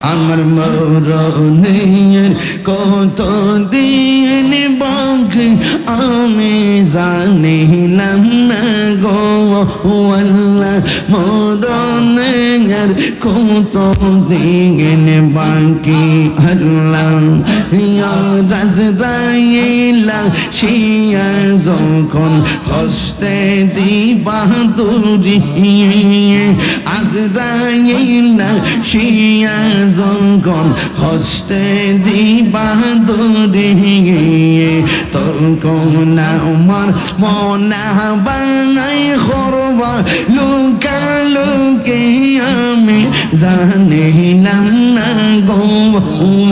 আমার মরণের কত দিন বাকি আমি জানিলাম না গো আল্লাহ মরণের কত দিন বাকি আল্লাহ ইয়া রাজরাইলা শিয়া যখন হস্তে দিবা তুরি আজরাইলা শিয়া যখন হস্তে দিবা তুরি তখন আমার মনা বানাই করবা লুকা লুকে আমি জানিলাম না গো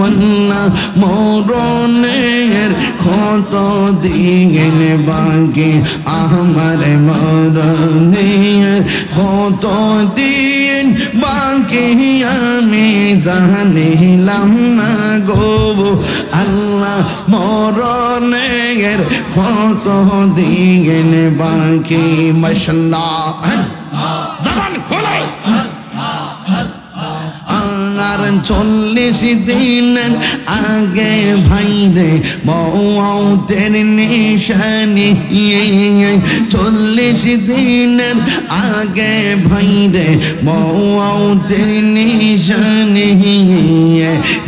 আল্লাহ মরণের কত দিন বাকি আমার মরণের কত দিন বাকি আমি জানিলাম না গো আল্লাহ মরণের কত দিন বাকি মাশাআল্লাহ জবান খোলো আর 40 দিন আগে ভাইরে মওতের নিশানি 40 দিন আগে ভাইরে মওতের নিশানি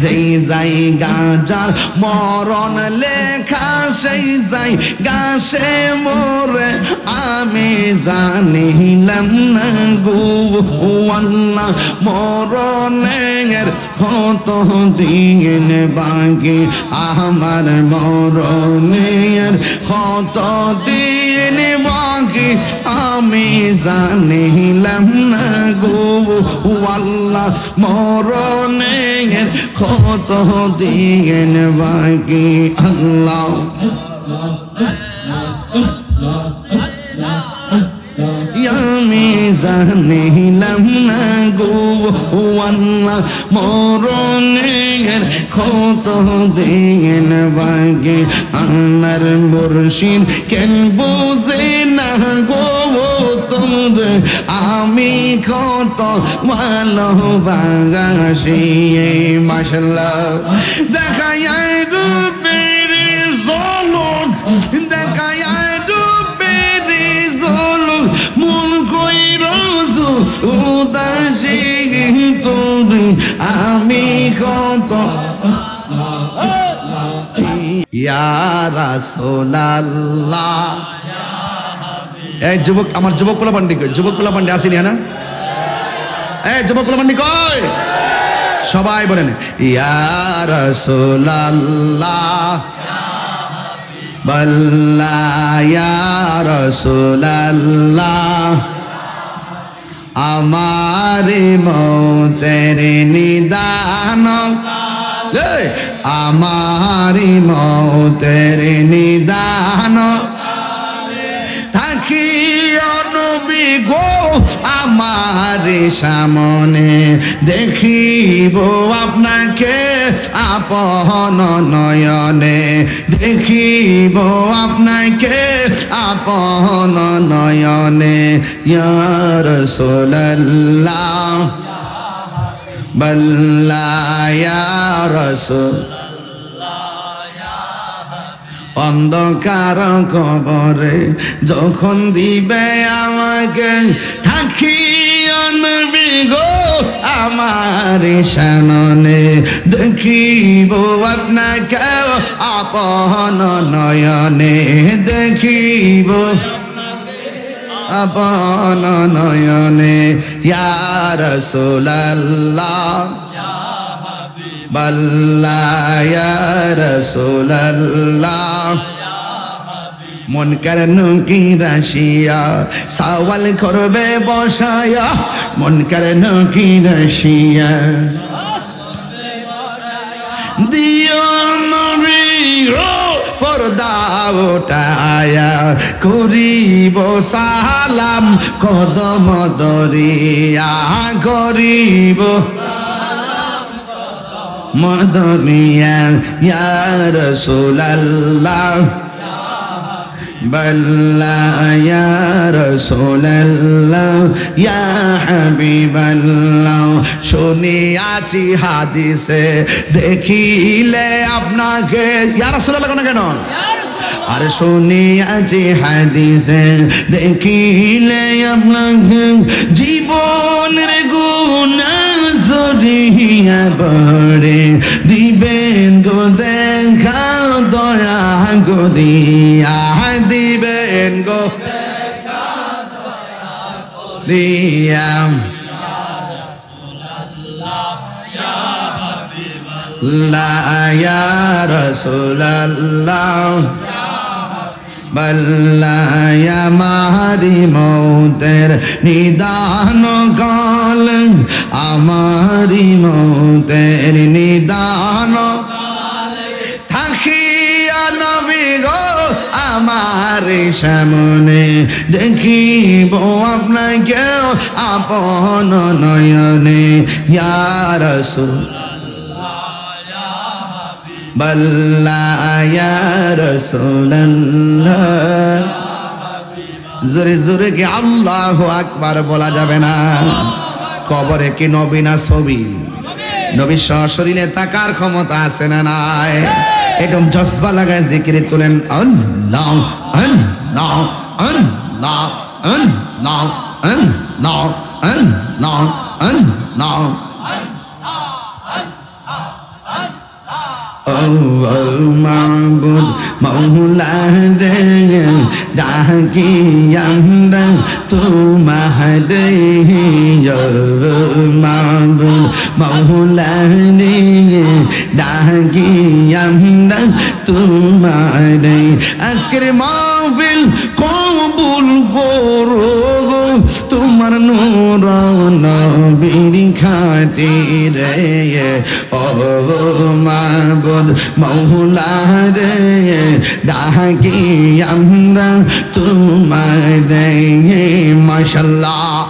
যেই জায়গা যার মরণ লেখা সেই জায়গা সে মোরে আমি জানিলাম না গো আল্লাহ মরণের কত দিন বাকি আমার মরণের কত দিন বাকি আমি জানিলাম না গো আল্লাহ মরণের কত দিন বাকি আল্লাহ আমি জানিলাম না গো আল্লাহ মরণের কত দিন বাকি আমার মুর্শিদ কেন বুঝে না গো তোমরা আমি কত ভালোবাসি মাশাআল্লাহ দেখায় রূপের ঝলক দেখায় মন কইরছো উদাসী তুমি আমি কত ইয়া রাসূলুল্লাহ এই যুবক আমার যুবক পোলা পান্ডি কই যুবক পোলা পান্ডি আসেনি না এই যুবক পোলা পান্ডি কই সবাই বলেন ইয়া রাসূলুল্লাহ বল্লা ইয়া রাসূলুল্লাহ আমার মওতের নিদান আমার মওতের নিদান থাকি নবী গো আমার সামনে দেখিব আপনাকে আপন নয়নে দেখিব আপনাকে আপন নয়নে ইয়া রাসূলুল্লাহ বল্লা ইয়া রাসূল অন্ধকার কবরে যখন দিবে আমাকে থাকিও নবী গো আমার সামনে দেখিব আপনাকে আপন নয়নে দেখিব আপন নয়নে ইয়া রাসূলুল্লাহ বল্লা ইয়া রাসূলুল্লাহ মুনকার নকির আসিয়া সওয়াল করবে বসায়া মুনকার নকির আসিয়া দিও নবী পর্দা ওঠায়া করিব সালাম কদম দরিয়া করিব মদনিয়া ইয়া রাসূলুল্লাহ বাল্লাহ ইয়া রাসূলুল্লাহ ইয়া হাবিবাল্লাহ শুনিয়াছি হাদিসে দেখিলে আপনাকে ইয়া রাসূলুল্লাহ কেন আরে শুনিয়াছি হাদিসে দেখিলে আপনাকে জীবনের গুনাহ জড়িয়া পড়ে দিবেন গো দেখা দয়া করিয়া দিবেন গো দেখা দয়া করিয়া লা ইয়া রাসূলুল্লাহ বল্লাহ আমারি মৌতের নিদান কাল আমারি মৌতের নিদান থাকিয়া নবী গো আমার সামনে দেখিব আপনাকে আপন নয়নে ইয়া রাসূল বল্লাহ ইয়া রাসূলুল্লাহ জোরে জোরে কি আল্লাহু আকবার বলা যাবে না কবরে কি নবী না ছবি নবী সশরীরে তাকার ক্ষমতা আছে না নাই একদম জজবা লাগায় জিকিরে তুলেন আল্লাহ আল্লাহ আল্লাহ আল্লাহ আল্লাহ আল্লাহ আল্লাহ মাবুদ মৌলা রে ডাকি আমরা তোমারে মাবুদ মৌলা রে ডাকি আমরা তোমারে আজকের মাহফিল কবুল করো তোমার নূর নবীর খাতিরে ও মাবুদ মৌলা রে ডাকি আমরা তোমারে মাশাআল্লাহ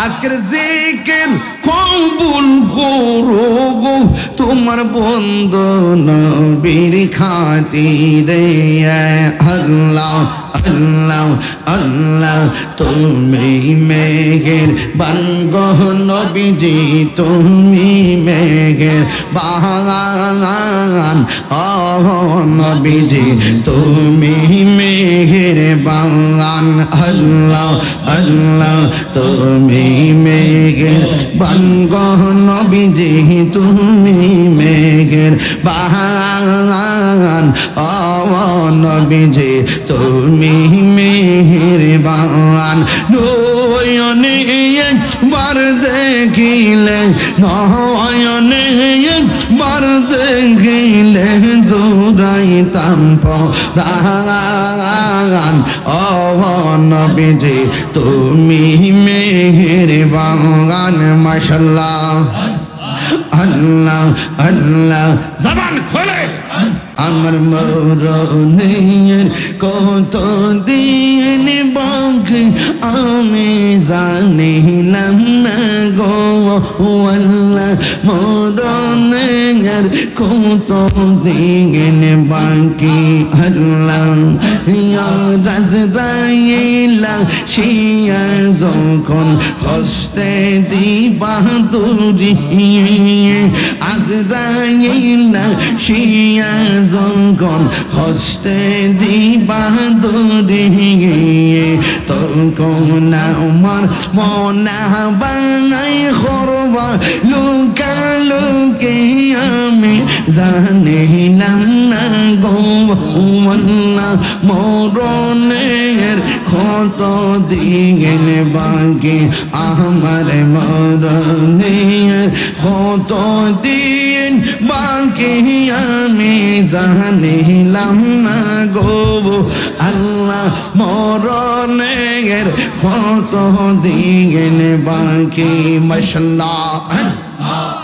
আজকের জিকির কবুল করো গো তোমার বন্ধু নবীর খাতিরে আল্লাহ আল্লাহ আল্লাহ তুমি মেঘের বানগো নবীজি তুমি মেঘের বাগান ও নবীজি তুমি মেঘের বাগান আল্লাহ আল্লাহ তুমি মেঘের বানগো নবীজি তুমি মেঘের বাগান ও নবীজি তুমি মেহেরবান নয়নে একবার দেখিলে নয়নে একবার দেখিলে জোড়াইতাম প্রাণ ও নবীজি তুমি মেহেরবান মাশাআল্লাহ আল্লাহ আল্লাহ জবান খোলে আমার মরণের কত দিন বাকি আমি জানিলাম না গো আল্লাহ মরণের কত দিন বাকি আল্লাহ ইয়া রাজরাইলা শিয়া যখন হস্তে দিবা তুরি আজরাইলা শিয়া যখন হস্তে দিবা দরিয়ে তখন আমার মনা বানাই করবা লুকালুকে আমি জানিলাম না গো আল্লাহ মরণের কত দিন বাকি আমার মরণের কত দিন বাকি আমি জানিলাম না গো আল্লাহ মরণের কত দিন বাকি মাশাআল্লাহ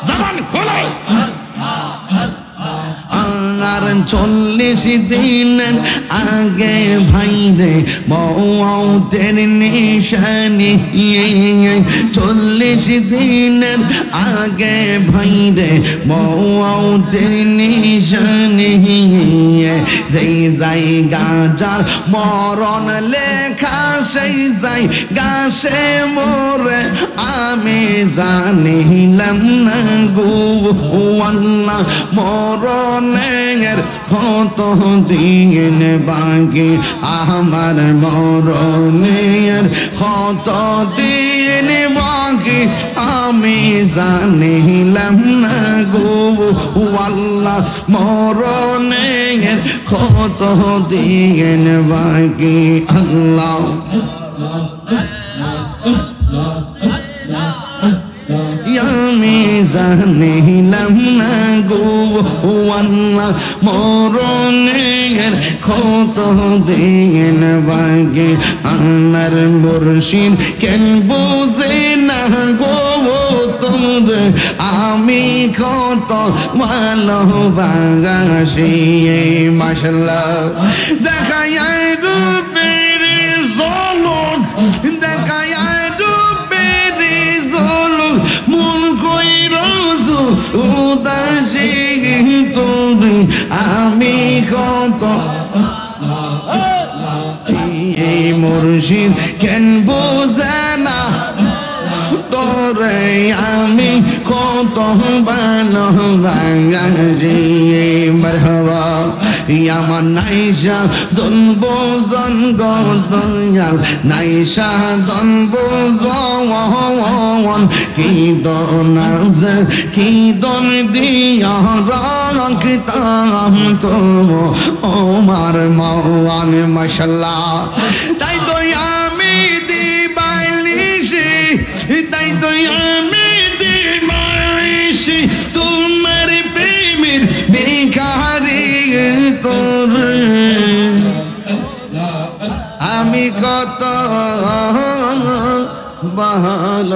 জবান খোলো আর 40 দিনের আগে ভাইরে মওতের নিশানি 40 দিনের আগে ভাইরে মওতের নিশানি যেই জায়গা যার মরণ লেখা সেই জায়গা সে মোরে আমি জানিলাম না গো আল্লাহ মরণের কত দিন বাকি আমার মরণের কত দিন বাকি আমি জানিলাম না গো আল্লাহ মরণের কত দিন বাকি আল্লাহ আমি জানিলাম না গো আল্লাহ মরণের কত দিন বাকি আমার মুর্শিদ কেন বুঝে না গো তোরে আমি কত ভালোবাসি মাশাআল্লাহ দেখায় রূপের ঝলক দেখায় উদাসী তোরে আমি কত এই মুর্শিদ কেন বোঝে না তোরে আমি কত ভালোবাসি মারহাবা আমার নাইশা দন বোজন গদয়াল নাইশা দন বোজন কি দনাজ কি দন দিয়া রাখতাম তো ওমার মাওয়ান মাশাআল্লাহ তাই তো আমি দিবাইলিশি তাই তো আমি দিবাইলিশি তোমার প্রেমের বেকারি তোরে আমি কত ভালোবাসি।